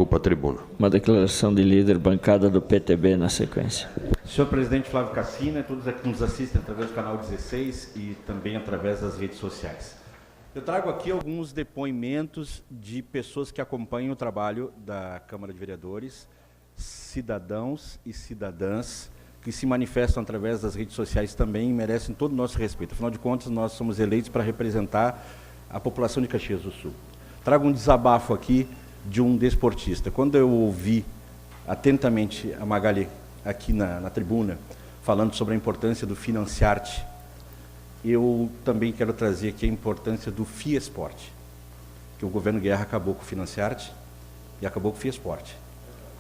ocupa a tribuna. Uma declaração de líder, bancada do PTB na sequência. Senhor presidente Flávio Cassina, todos aqui que nos assistem através do canal 16 e também através das redes sociais. Eu trago aqui alguns depoimentos de pessoas que acompanham o trabalho da Câmara de Vereadores, cidadãos e cidadãs que se manifestam através das redes sociais também e merecem todo o nosso respeito. Afinal de contas, nós somos eleitos para representar a população de Caxias do Sul. Trago um desabafo aqui de um desportista. Quando eu ouvi atentamente a Magali aqui na tribuna, falando sobre a importância do Financiarte, eu também quero trazer aqui a importância do Fiesporte, que o governo Guerra acabou com o Financiarte e acabou com o Fiesporte.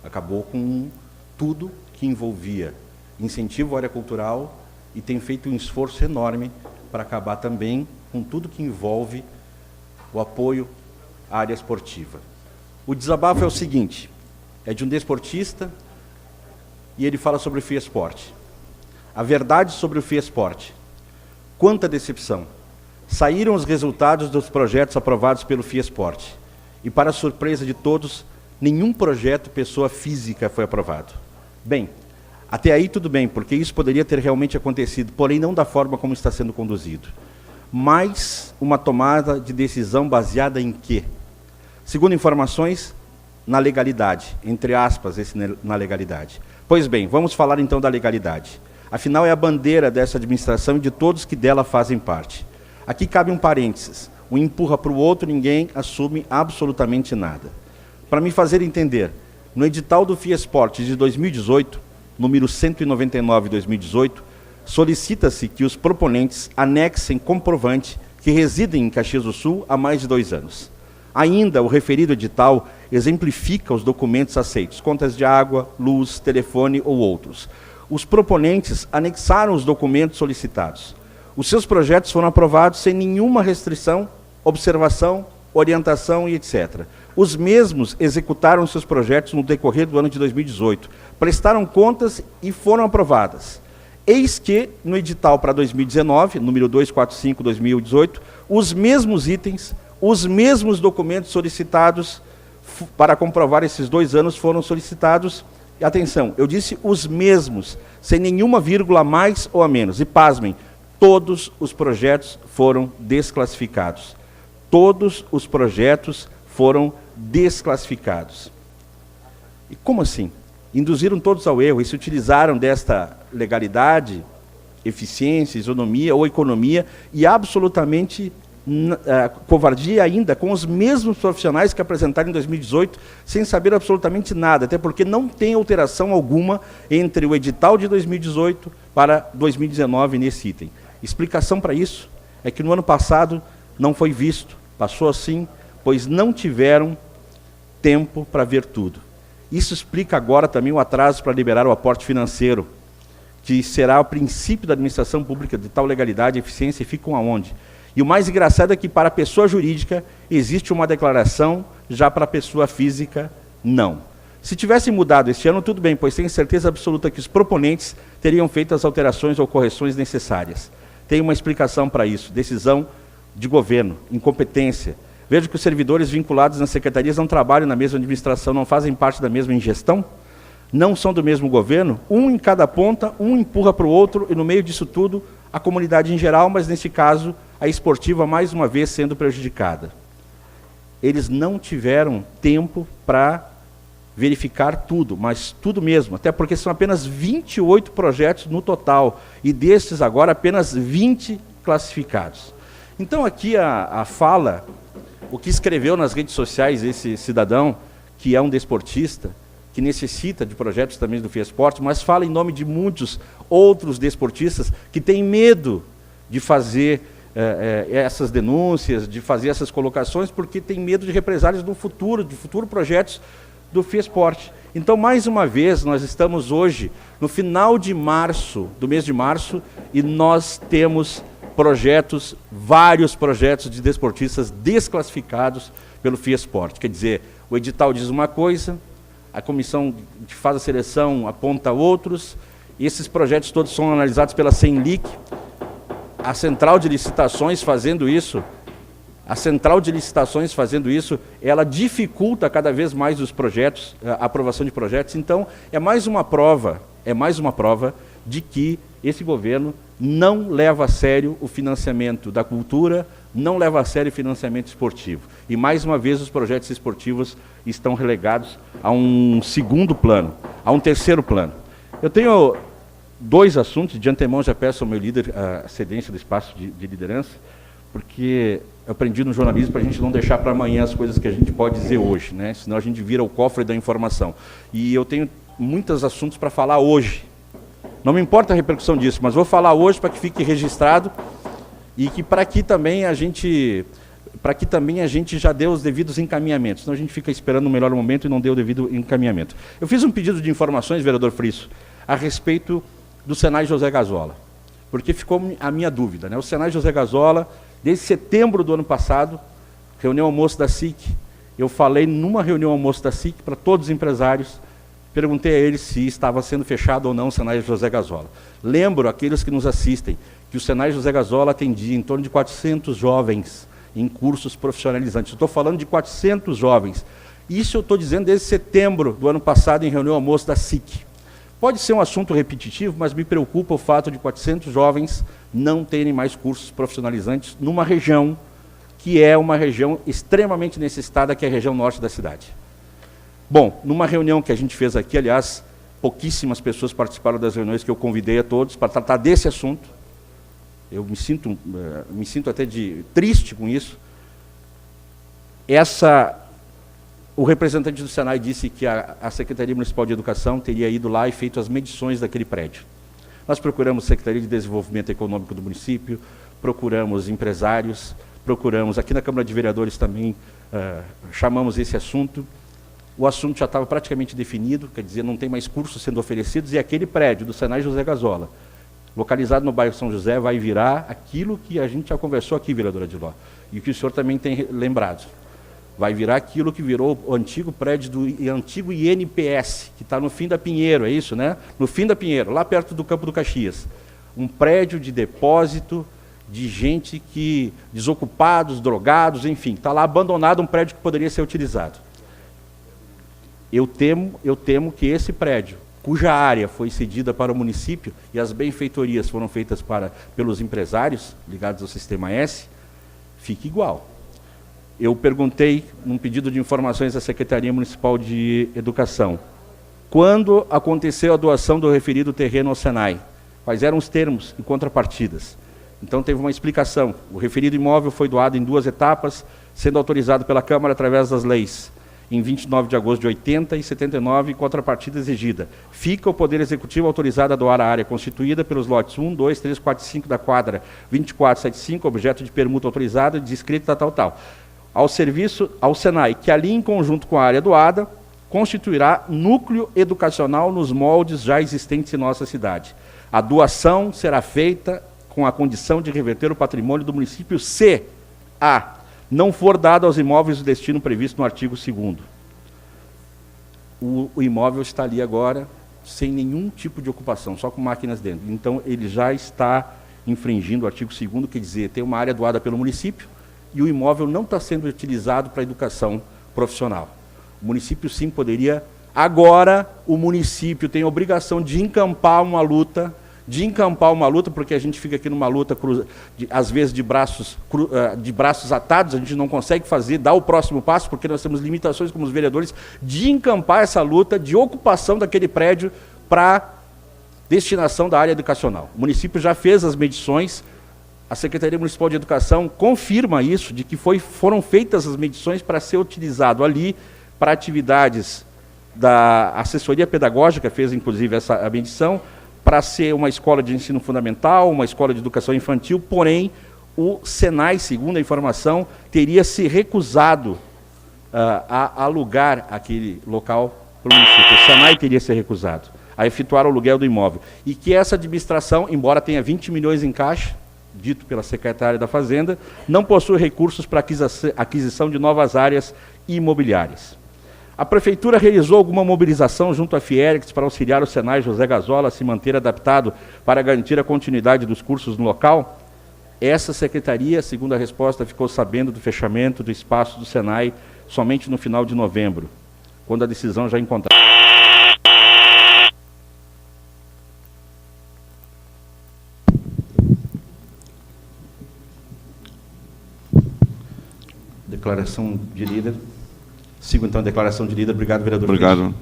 Acabou com tudo que envolvia incentivo à área cultural e tem feito um esforço enorme para acabar também com tudo que envolve o apoio à área esportiva. O desabafo é o seguinte, é de um desportista e ele fala sobre o Fiesporte. A verdade sobre o Fiesporte. Quanta decepção. Saíram os resultados dos projetos aprovados pelo Fiesporte e, para surpresa de todos, nenhum projeto pessoa física foi aprovado. Bem, até aí tudo bem, porque isso poderia ter realmente acontecido, porém não da forma como está sendo conduzido. Mas uma tomada de decisão baseada em quê? Segundo informações, na legalidade, entre aspas, na legalidade. Pois bem, vamos falar então da legalidade. Afinal, é a bandeira dessa administração e de todos que dela fazem parte. Aqui cabe um parênteses. Um empurra para o outro, ninguém assume absolutamente nada. Para me fazer entender, no edital do Fiesporte de 2018, número 199 de 2018, solicita-se que os proponentes anexem comprovante que residem em Caxias do Sul há mais de 2 anos. Ainda, o referido edital exemplifica os documentos aceitos, contas de água, luz, telefone ou outros. Os proponentes anexaram os documentos solicitados. Os seus projetos foram aprovados sem nenhuma restrição, observação, orientação e etc. Os mesmos executaram seus projetos no decorrer do ano de 2018, prestaram contas e foram aprovadas. Eis que, no edital para 2019, número 245/2018, os mesmos itens, os mesmos documentos solicitados para comprovar esses 2 anos foram solicitados. E atenção, eu disse os mesmos, sem nenhuma vírgula a mais ou a menos. E pasmem, todos os projetos foram desclassificados. Todos os projetos foram desclassificados. E como assim? Induziram todos ao erro e se utilizaram desta legalidade, eficiência, isonomia ou economia e absolutamente covardia ainda com os mesmos profissionais que apresentaram em 2018 sem saber absolutamente nada, até porque não tem alteração alguma entre o edital de 2018 para 2019 nesse item. Explicação para isso é que no ano passado não foi visto, passou assim, pois não tiveram tempo para ver tudo. Isso explica agora também o atraso para liberar o aporte financeiro, que será o princípio da administração pública de tal legalidade e eficiência e ficam aonde? E o mais engraçado é que para a pessoa jurídica existe uma declaração, já para a pessoa física, não. Se tivesse mudado este ano, tudo bem, pois tenho certeza absoluta que os proponentes teriam feito as alterações ou correções necessárias. Tem uma explicação para isso, decisão de governo, incompetência. Vejo que os servidores vinculados nas secretarias não trabalham na mesma administração, não fazem parte da mesma ingestão, não são do mesmo governo, um em cada ponta, um empurra para o outro, e no meio disso tudo, a comunidade em geral, mas nesse caso, a esportiva mais uma vez sendo prejudicada. Eles não tiveram tempo para verificar tudo, mas tudo mesmo, até porque são apenas 28 projetos no total, e destes agora apenas 20 classificados. Então aqui a fala, o que escreveu nas redes sociais esse cidadão, que é um desportista, que necessita de projetos também do Fiesporte, mas fala em nome de muitos outros desportistas que têm medo de fazer essas denúncias, de fazer essas colocações, porque tem medo de represálias no futuro, de futuros projetos do Fiesporte. Então, mais uma vez, nós estamos hoje no final de março, do mês de março, e nós temos projetos, vários projetos de desportistas desclassificados pelo Fiesporte. Quer dizer, o edital diz uma coisa, a comissão que faz a seleção aponta outros, e esses projetos todos são analisados pela CENLIC, a central de licitações fazendo isso, A central de licitações fazendo isso, ela dificulta cada vez mais os projetos, a aprovação de projetos. Então, é mais uma prova de que esse governo não leva a sério o financiamento da cultura, não leva a sério o financiamento esportivo. E, mais uma vez, os projetos esportivos estão relegados a um segundo plano, a um terceiro plano. Eu tenho 2 assuntos, de antemão já peço ao meu líder a cedência do espaço de liderança, porque eu aprendi no jornalismo para a gente não deixar para amanhã as coisas que a gente pode dizer hoje, né? Senão a gente vira o cofre da informação. E eu tenho muitos assuntos para falar hoje. Não me importa a repercussão disso, mas vou falar hoje para que fique registrado e que para que também a gente já dê os devidos encaminhamentos. Senão a gente fica esperando o melhor momento e não dê o devido encaminhamento. Eu fiz um pedido de informações, vereador Frisso, a respeito do Senai José Gazola, porque ficou a minha dúvida, né? O Senai José Gazola, desde setembro do ano passado, reunião almoço da SIC, eu falei numa reunião almoço da SIC para todos os empresários, perguntei a eles se estava sendo fechado ou não o Senai José Gazola. Lembro aqueles que nos assistem que o Senai José Gazola atendia em torno de 400 jovens em cursos profissionalizantes. Eu estou falando de 400 jovens. Isso eu estou dizendo desde setembro do ano passado em reunião almoço da SIC. Pode ser um assunto repetitivo, mas me preocupa o fato de 400 jovens não terem mais cursos profissionalizantes numa região que é uma região extremamente necessitada, que é a região norte da cidade. Bom, numa reunião que a gente fez aqui, aliás, pouquíssimas pessoas participaram das reuniões que eu convidei a todos para tratar desse assunto. Eu me sinto até triste com isso. O representante do Senai disse que a Secretaria Municipal de Educação teria ido lá e feito as medições daquele prédio. Nós procuramos a Secretaria de Desenvolvimento Econômico do município, procuramos empresários, procuramos, aqui na Câmara de Vereadores também, chamamos esse assunto. O assunto já estava praticamente definido, quer dizer, não tem mais cursos sendo oferecidos, e aquele prédio do Senai José Gazola, localizado no bairro São José, vai virar aquilo que a gente já conversou aqui, vereadora Diló, e que o senhor também tem lembrado. Vai virar aquilo que virou o antigo prédio do antigo INPS, que está no fim da Pinheiro, é isso, né? No fim da Pinheiro, lá perto do Campo do Caxias. Um prédio de depósito de gente desocupados, drogados, enfim, está lá abandonado, um prédio que poderia ser utilizado. Eu temo que esse prédio, cuja área foi cedida para o município e as benfeitorias foram feitas pelos empresários ligados ao Sistema S, fique igual. Eu perguntei, num pedido de informações à Secretaria Municipal de Educação, quando aconteceu a doação do referido terreno ao Senai? Quais eram os termos e contrapartidas? Então teve uma explicação. O referido imóvel foi doado em 2 etapas, sendo autorizado pela Câmara através das leis, em 29 de agosto de 80 e 79, contrapartida exigida. Fica o Poder Executivo autorizado a doar a área constituída pelos lotes 1, 2, 3, 4 e 5 da quadra 2475, objeto de permuta autorizada, descrita tal. Ao serviço ao Senai, que ali em conjunto com a área doada, constituirá núcleo educacional nos moldes já existentes em nossa cidade. A doação será feita com a condição de reverter o patrimônio do município se a não for dado aos imóveis o destino previsto no artigo 2º. O imóvel está ali agora sem nenhum tipo de ocupação, só com máquinas dentro. Então, ele já está infringindo o artigo 2º, quer dizer, tem uma área doada pelo município, e o imóvel não está sendo utilizado para a educação profissional. O município, sim, poderia... Agora, o município tem a obrigação de encampar uma luta, porque a gente fica aqui numa luta, às vezes, de braços atados, a gente não consegue dar o próximo passo, porque nós temos limitações como os vereadores, de encampar essa luta de ocupação daquele prédio para destinação da área educacional. O município já fez as medições, a Secretaria Municipal de Educação confirma isso, de que foram feitas as medições para ser utilizado ali para atividades da assessoria pedagógica, fez inclusive a medição, para ser uma escola de ensino fundamental, uma escola de educação infantil, porém, o Senai, segundo a informação, teria se recusado a alugar aquele local para o município. O Senai teria se recusado a efetuar o aluguel do imóvel. E que essa administração, embora tenha 20 milhões em caixa, dito pela secretária da Fazenda, não possui recursos para aquisição de novas áreas imobiliárias. A Prefeitura realizou alguma mobilização junto à Fiergs para auxiliar o Senai José Gazola a se manter adaptado para garantir a continuidade dos cursos no local? Essa secretaria, segundo a resposta, ficou sabendo do fechamento do espaço do Senai somente no final de novembro, quando a decisão já encontrava. Declaração de líder. Sigo então a declaração de líder. Obrigado, vereador. Obrigado.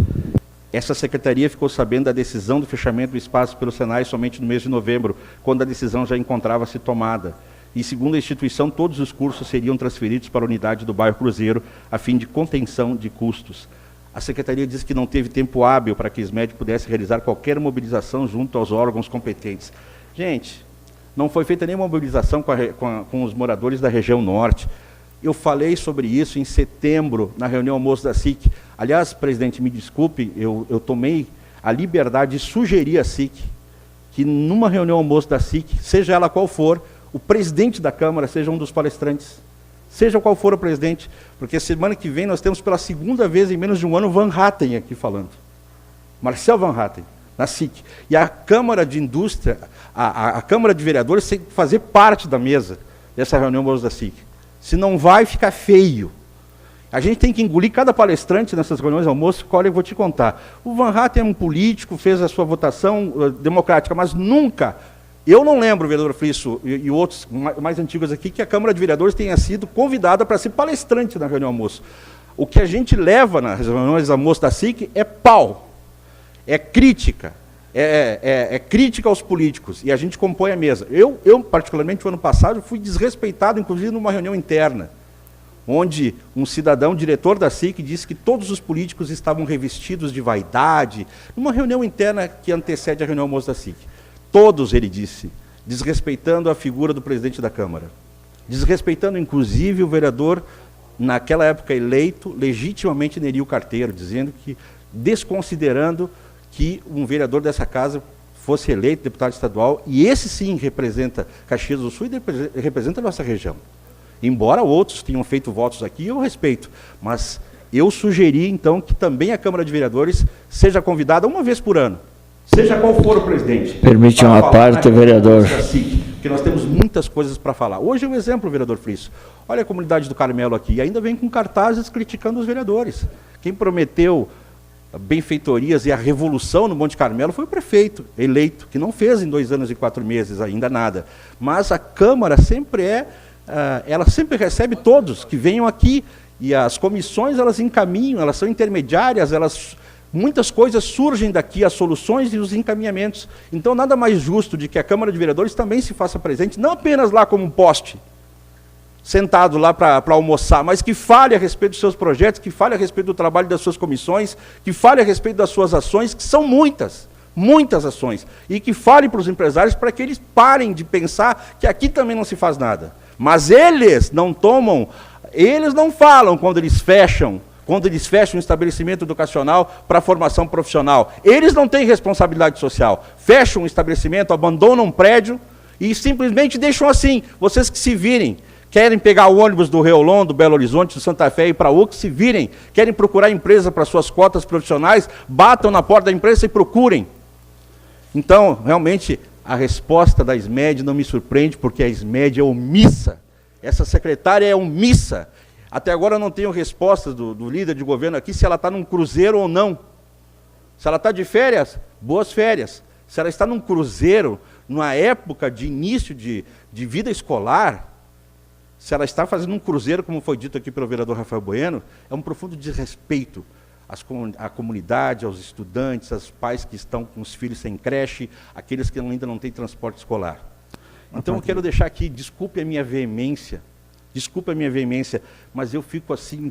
Essa secretaria ficou sabendo da decisão do fechamento do espaço pelo Senai somente no mês de novembro, quando a decisão já encontrava-se tomada. E, segundo a instituição, todos os cursos seriam transferidos para a unidade do bairro Cruzeiro, a fim de contenção de custos. A secretaria disse que não teve tempo hábil para que a ISMED pudesse realizar qualquer mobilização junto aos órgãos competentes. Gente, não foi feita nenhuma mobilização com os moradores da região norte. Eu falei sobre isso em setembro, na reunião almoço da SIC. Aliás, presidente, me desculpe, eu tomei a liberdade de sugerir à SIC que numa reunião almoço da SIC, seja ela qual for, o presidente da Câmara seja um dos palestrantes. Seja qual for o presidente, porque semana que vem nós temos pela segunda vez em menos de um ano o Van Hatten aqui falando. Marcel Van Hatten, na SIC. E a Câmara de Indústria, a Câmara de Vereadores tem que fazer parte da mesa dessa reunião almoço da SIC. Se não vai, fica feio. A gente tem que engolir cada palestrante nessas reuniões de almoço. Olha, eu vou te contar. O Van Hatten é um político, fez a sua votação democrática, mas nunca, eu não lembro, vereador Frisso e outros mais antigos aqui, que a Câmara de Vereadores tenha sido convidada para ser palestrante na reunião de almoço. O que a gente leva nas reuniões de almoço da SIC é pau, é crítica. É crítica aos políticos, e a gente compõe a mesa. Eu, particularmente, no ano passado, fui desrespeitado, inclusive, numa reunião interna, onde um cidadão, diretor da SIC, disse que todos os políticos estavam revestidos de vaidade, numa reunião interna que antecede a reunião almoço da SIC. Todos, ele disse, desrespeitando a figura do presidente da Câmara, desrespeitando, inclusive, o vereador, naquela época eleito, legitimamente, Nerio Carteiro, dizendo que, desconsiderando que um vereador dessa casa fosse eleito deputado estadual, e esse sim representa Caxias do Sul e representa a nossa região. Embora outros tenham feito votos aqui, eu respeito, mas eu sugeri, então, que também a Câmara de Vereadores seja convidada uma vez por ano, seja qual for o presidente. Permite uma parte, vereador. Porque nós temos muitas coisas para falar. Hoje é um exemplo, vereador Frisso. Olha a comunidade do Carmelo aqui, ainda vem com cartazes criticando os vereadores. Quem prometeu benfeitorias e a revolução no Monte Carmelo foi o prefeito eleito, que não fez em 2 anos e 4 meses ainda nada. Mas a Câmara sempre ela sempre recebe todos que venham aqui, e as comissões elas encaminham, elas são intermediárias, muitas coisas surgem daqui, as soluções e os encaminhamentos. Então nada mais justo de que a Câmara de Vereadores também se faça presente, não apenas lá como um poste, sentado lá para almoçar, mas que fale a respeito dos seus projetos, que fale a respeito do trabalho das suas comissões, que fale a respeito das suas ações, que são muitas, muitas ações, e que fale para os empresários para que eles parem de pensar que aqui também não se faz nada. Mas eles não falam quando eles fecham um estabelecimento educacional para formação profissional. Eles não têm responsabilidade social. Fecham um estabelecimento, abandonam um prédio e simplesmente deixam assim, vocês que se virem. Querem pegar o ônibus do Reolon, do Belo Horizonte, do Santa Fé e ir para o que se virem. Querem procurar empresa para suas cotas profissionais, batam na porta da empresa e procurem. Então, realmente, a resposta da ISMED não me surpreende, porque a ISMED é omissa. Essa secretária é omissa. Até agora eu não tenho resposta do líder de governo aqui se ela está num cruzeiro ou não. Se ela está de férias, boas férias. Se ela está num cruzeiro, numa época de início de vida escolar, se ela está fazendo um cruzeiro, como foi dito aqui pelo vereador Rafael Bueno, é um profundo desrespeito à comunidade, aos estudantes, aos pais que estão com os filhos sem creche, aqueles que ainda não têm transporte escolar. Então eu quero deixar aqui, desculpe a minha veemência, mas eu fico assim,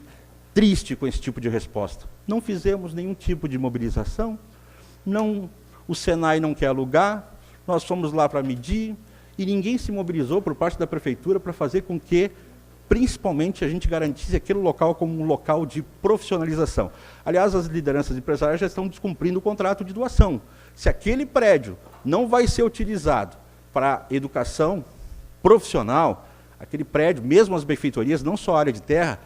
triste com esse tipo de resposta. Não fizemos nenhum tipo de mobilização, o Senai não quer alugar, nós fomos lá para medir, e ninguém se mobilizou por parte da prefeitura para fazer com que, principalmente, a gente garantisse aquele local como um local de profissionalização. Aliás, as lideranças empresariais já estão descumprindo o contrato de doação. Se aquele prédio não vai ser utilizado para educação profissional, aquele prédio, mesmo as benfeitorias, não só a área de terra,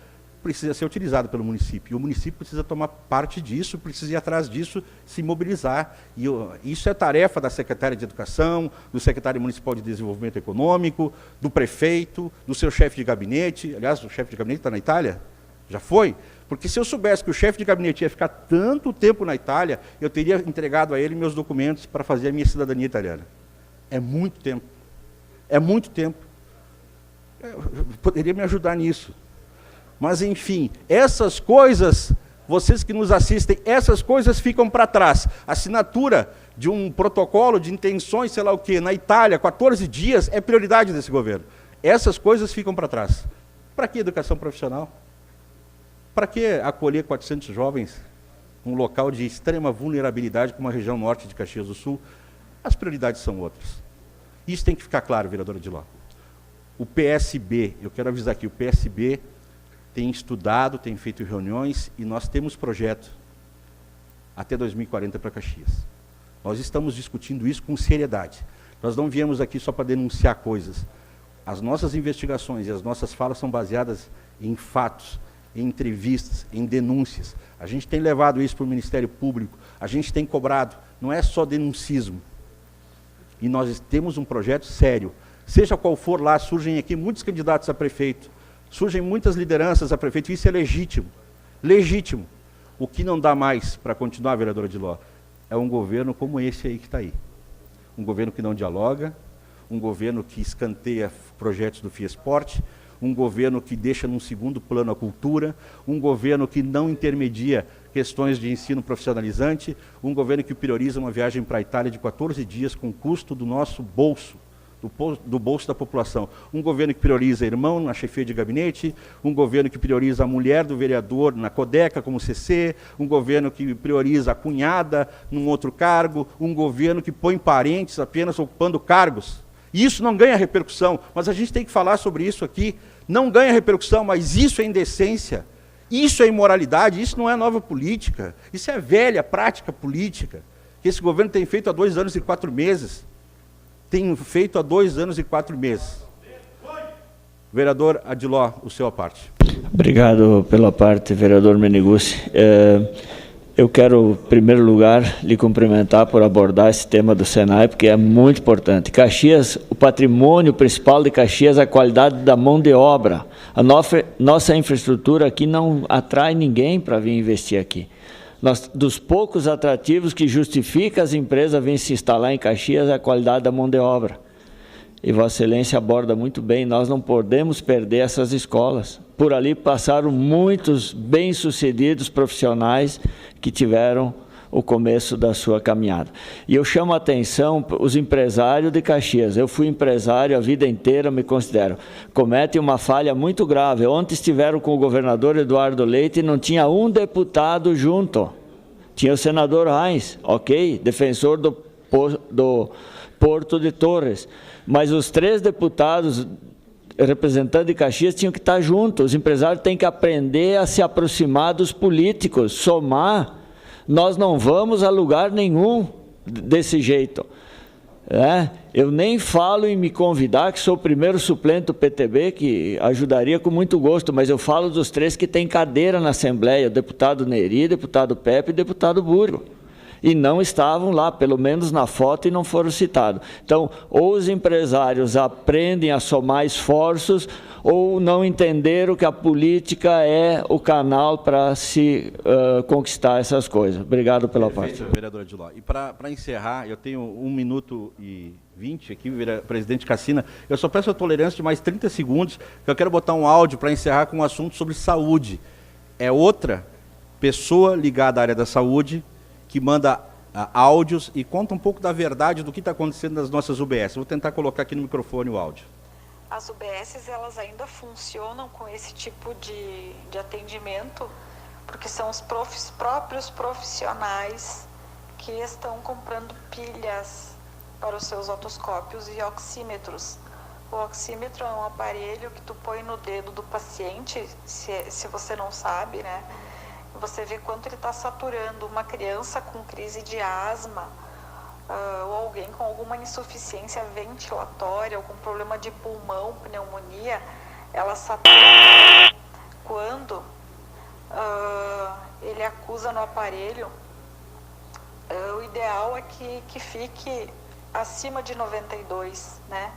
precisa ser utilizado pelo município. E o município precisa tomar parte disso, precisa ir atrás disso, se mobilizar. E isso é tarefa da secretária de Educação, do secretário municipal de Desenvolvimento Econômico, do prefeito, do seu chefe de gabinete. Aliás, o chefe de gabinete está na Itália? Já foi? Porque se eu soubesse que o chefe de gabinete ia ficar tanto tempo na Itália, eu teria entregado a ele meus documentos para fazer a minha cidadania italiana. É muito tempo. É muito tempo. Poderia me ajudar nisso. Mas, enfim, essas coisas, vocês que nos assistem, essas coisas ficam para trás. A assinatura de um protocolo de intenções, sei lá o quê, na Itália, 14 dias, é prioridade desse governo. Essas coisas ficam para trás. Para que educação profissional? Para que acolher 400 jovens num local de extrema vulnerabilidade, como a região norte de Caxias do Sul? As prioridades são outras. Isso tem que ficar claro, vereadora Adiló. O PSB, eu quero avisar aqui, o PSB tem estudado, tem feito reuniões e nós temos projeto até 2040 para Caxias. Nós estamos discutindo isso com seriedade. Nós não viemos aqui só para denunciar coisas. As nossas investigações e as nossas falas são baseadas em fatos, em entrevistas, em denúncias. A gente tem levado isso para o Ministério Público, a gente tem cobrado, não é só denuncismo. E nós temos um projeto sério. Seja qual for lá, surgem aqui muitos candidatos a prefeito, surgem muitas lideranças a prefeito, isso é legítimo. Legítimo. O que não dá mais para continuar, vereadora Adiló, é um governo como esse aí que está aí. Um governo que não dialoga, um governo que escanteia projetos do Fiesport, um governo que deixa num segundo plano a cultura, um governo que não intermedia questões de ensino profissionalizante, um governo que prioriza uma viagem para a Itália de 14 dias com custo do nosso bolso, do bolso da população. Um governo que prioriza irmão na chefia de gabinete, um governo que prioriza a mulher do vereador na Codeca como CC, um governo que prioriza a cunhada num outro cargo, um governo que põe parentes apenas ocupando cargos. Isso não ganha repercussão, mas a gente tem que falar sobre isso aqui. Não ganha repercussão, mas isso é indecência, isso é imoralidade, isso não é nova política, isso é velha prática política, que esse governo tem feito há 2 anos e 4 meses. Tem feito há 2 anos e 4 meses. Vereador Adiló, o seu à parte. Obrigado pela parte, vereador Meneguzzi. Eu quero, em primeiro lugar, lhe cumprimentar por abordar esse tema do Senai, porque é muito importante. Caxias, o patrimônio principal de Caxias é a qualidade da mão de obra. A nossa infraestrutura aqui não atrai ninguém para vir investir aqui. Dos poucos atrativos que justifica as empresas virem se instalar em Caxias é a qualidade da mão de obra. E Vossa Excelência aborda muito bem, nós não podemos perder essas escolas. Por ali passaram muitos bem-sucedidos profissionais que tiveram o começo da sua caminhada. E eu chamo a atenção os empresários de Caxias. Eu fui empresário a vida inteira, me considero. Cometem uma falha muito grave. Ontem estiveram com o governador Eduardo Leite e não tinha um deputado junto. Tinha o senador Reins, ok, defensor do Porto de Torres. Mas os 3 deputados representantes de Caxias tinham que estar juntos. Os empresários têm que aprender a se aproximar dos políticos, somar. Nós não vamos a lugar nenhum desse jeito. Eu nem falo em me convidar, que sou o primeiro suplente do PTB, que ajudaria com muito gosto, mas eu falo dos 3 que têm cadeira na Assembleia, o deputado Neri, deputado Pepe e deputado Burgo. E não estavam lá, pelo menos na foto, e não foram citados. Então, ou os empresários aprendem a somar esforços, ou não entenderam que a política é o canal para se conquistar essas coisas. Obrigado pela parte. Vereador Adiló. E para encerrar, eu tenho 1 minuto e 20 aqui, presidente Cassina. Eu só peço a tolerância de mais 30 segundos, que eu quero botar um áudio para encerrar com um assunto sobre saúde. É outra pessoa ligada à área da saúde que manda áudios e conta um pouco da verdade do que está acontecendo nas nossas UBS. Vou tentar colocar aqui no microfone o áudio. As UBSs, elas ainda funcionam com esse tipo de atendimento, porque são os próprios profissionais que estão comprando pilhas para os seus otoscópios e oxímetros. O oxímetro é um aparelho que tu põe no dedo do paciente, se você não sabe, né? Você vê quanto ele está saturando. Uma criança com crise de asma, ou alguém com alguma insuficiência ventilatória, algum problema de pulmão, pneumonia, ela satura quando ele acusa no aparelho, o ideal é que fique acima de 92, né?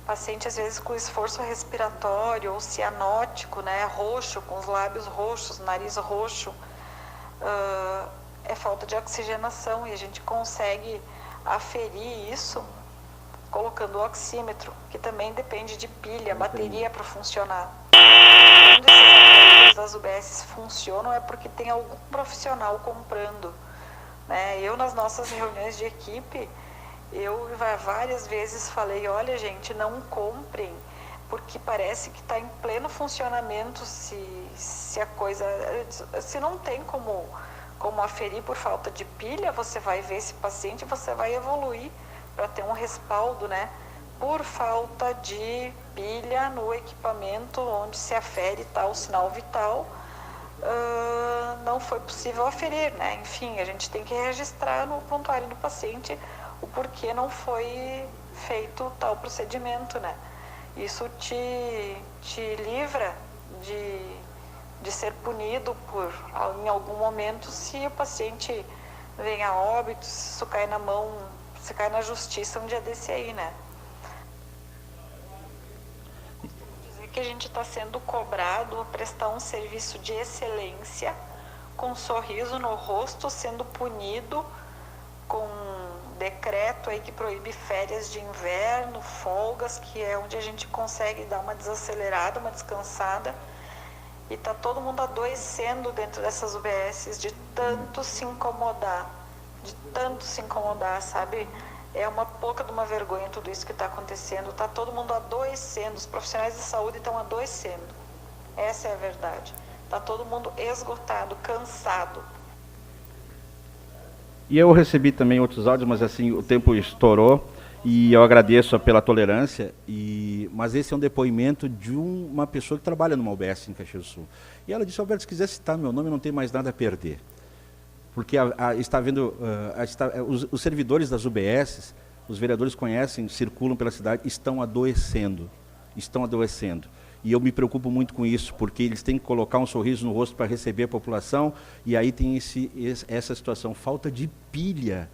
Paciente às vezes com esforço respiratório ou cianótico, né? Roxo, com os lábios roxos, nariz roxo, é falta de oxigenação, e a gente consegue aferir isso colocando o oxímetro, que também depende de pilha, bateria para funcionar. Quando esses aparelhos das UBS funcionam é porque tem algum profissional comprando, né? Eu, nas nossas reuniões de equipe, eu várias vezes falei, olha gente, não comprem, porque parece que está em pleno funcionamento, se a coisa, se não tem como aferir por falta de pilha, você vai ver esse paciente, você vai evoluir para ter um respaldo, né? Por falta de pilha no equipamento onde se afere tal sinal vital, não foi possível aferir, né? Enfim, a gente tem que registrar no prontuário do paciente o porquê não foi feito tal procedimento, né? Isso te livra de ser punido em algum momento se o paciente vem a óbito, se isso cai na mão, se cai na justiça um dia desse aí, né? Dizer que a gente está sendo cobrado a prestar um serviço de excelência, com um sorriso no rosto, sendo punido com decreto aí que proíbe férias de inverno, folgas, que é onde a gente consegue dar uma desacelerada, uma descansada, e tá todo mundo adoecendo dentro dessas UBSs de tanto se incomodar, sabe? É uma pouca de uma vergonha tudo isso que está acontecendo, tá todo mundo adoecendo, os profissionais de saúde estão adoecendo, essa é a verdade, tá todo mundo esgotado, cansado. E eu recebi também outros áudios, mas assim, o tempo estourou e eu agradeço pela tolerância, mas esse é um depoimento de uma pessoa que trabalha numa UBS em Caxias do Sul. E ela disse, Alberto, se quiser citar meu nome, não tem mais nada a perder. Porque está vendo, os servidores das UBS, os vereadores conhecem, circulam pela cidade, estão adoecendo. E eu me preocupo muito com isso, porque eles têm que colocar um sorriso no rosto para receber a população, e aí tem essa situação, falta de pilha,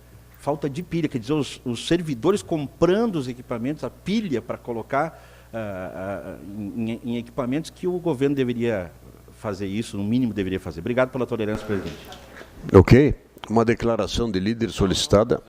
quer dizer, os servidores comprando os equipamentos, a pilha para colocar em equipamentos que o governo deveria fazer isso, no mínimo deveria fazer. Obrigado pela tolerância, presidente. Ok. Uma declaração de líder solicitada.